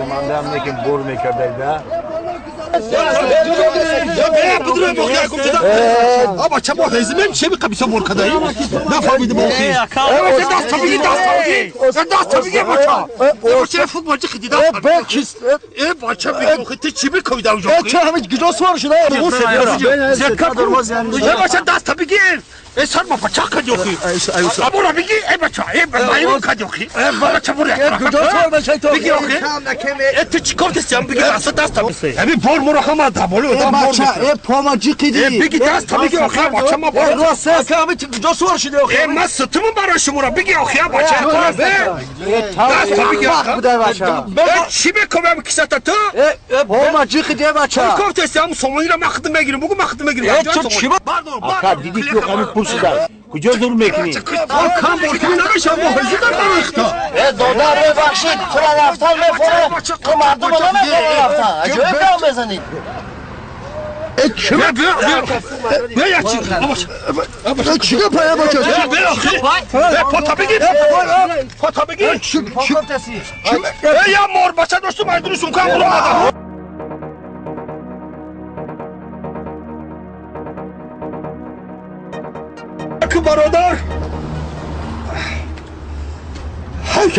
من دارم نکیم بور میکرده آبا چه با هزمیم چه بی قبیسا بور کدایی نفهمیدم اوکی دست تا بگی دست تا بگی بچه بچه فوتبالچی خیلی دست ای بچه بگی تو چی بکنی در اونجا چه همه گجاس ورشده بچه دست تا بگی ای سر ما پچه کدی اوکی ابورا بگی ای بچه ای بایمون کدی اوکی بچه بور بگی اوکی ای تو چی کارتستی هم بگی دست تا بگی ابی بور مراخمه دبالو ای پاما جی قیدی بگی دست تا بگی اوکی بچه ما بور راسته که همه گجاس ورشده ای من ستمون برای شما را بگی اوکی بچه دست تا بگی چی بکنم کسات تو پاما جی قیدی بچه کارتستی هم سومانی را مخدم بگیرم بگو مخدم بگیرم آقا دیدی که همین پرسی دار کجا دور میکنی کام بورکنی نمیشم محضی در نمیختا دادر ببخشید فرا رفتن میفره تو مردم رو نمیفره رفتن عجبه بیان بزنید بیا چی چی پایه باشه پاتا بگی پاتا بگی یا مور بچه دوستو مردونشون کام برو آدم برادر های